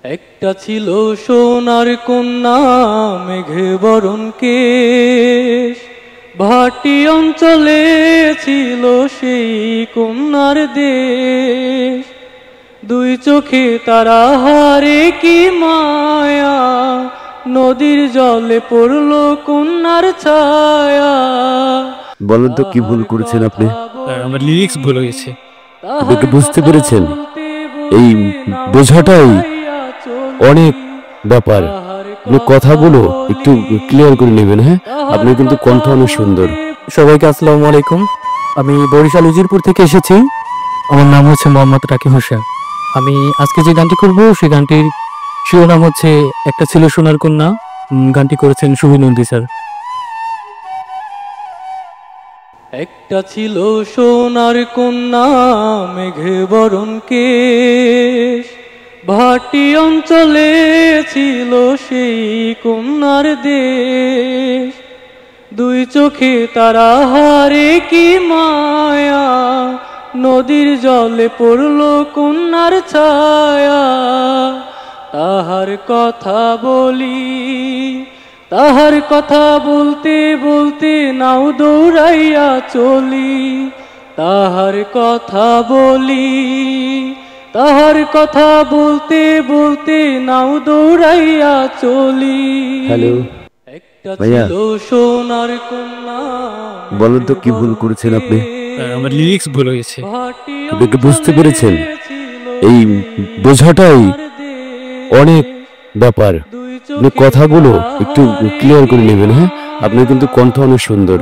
একটা ছিল সোনার কন্যা মেঘে বরণ কেশ, ভাটি অঞ্চলে ছিল সেই কন্যার দেশ। দুই চোখে তারা হারে কি মায়া, নদীর জলে পড়ল কন্যার ছায়া। বলেন তো কি ভুল করেছেন আপনি? আমার লিরিক্স ভুল হয়েছে। আপনি বুঝতে পেরেছেন? এই বোঝাটাই অনেক ব্যাপার। আপনি কথাগুলো একটু ক্লিয়ার করে নেবেন। হ্যাঁ, আপনি কিন্তু কণ্ঠ অনেক সুন্দর। সবাইকে আসসালামু আলাইকুম। আমি বরিশাল উজিরপুর থেকে এসেছি। আমার নাম হচ্ছে মোহাম্মদ রাকিব হোসেন। আমি আজকে যে গানটি করব সেই গানটির শিরোনাম হচ্ছে একটা ছিল সোনার কন্যা। গানটি করেছেন সুবিনন্দী স্যার। একটা ছিল সোনার কন্যা মেঘে বরণ কেশ, ভাটি অঞ্চলে ছিল সেই কন্যার দেশ। দুই চোখে তারা হারে কি মায়া, নদীর জলে পড়ল কন্যার ছায়া। তাহার কথা বলি, তাহার কথা বলতে বলতে নাও দৌড়াইয়া চলি। তাহার কথা বলি, তাহার কথা বলতে বলতে নাও দৌড়াইয়া চলি। হ্যালো একটা ভাইয়া, ছিল সোনার কন্যা। বলেন তো কি ভুল করেছেন আপনি? আমার লিরিক্স ভুল হয়েছে। আপনি কি বুঝতে পেরেছেন? এই বোঝাটাই অনেক ব্যাপার। আপনি কথাগুলো একটু ক্লিয়ার করে নেবেন। হ্যাঁ, আপনি কিন্তু কণ্ঠ অনেক সুন্দর।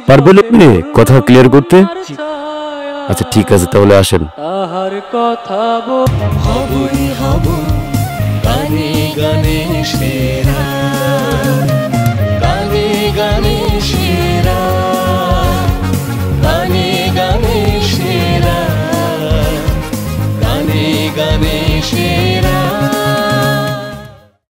পারবেন আপনি কথা ক্লিয়ার করতে? আচ্ছা ঠিক আছে, তাহলে আসেন। তাহার কথা হবই হব গানে গানে সেরা, গানে গানে সেরা, গানে গানে সেরা, গানে গানে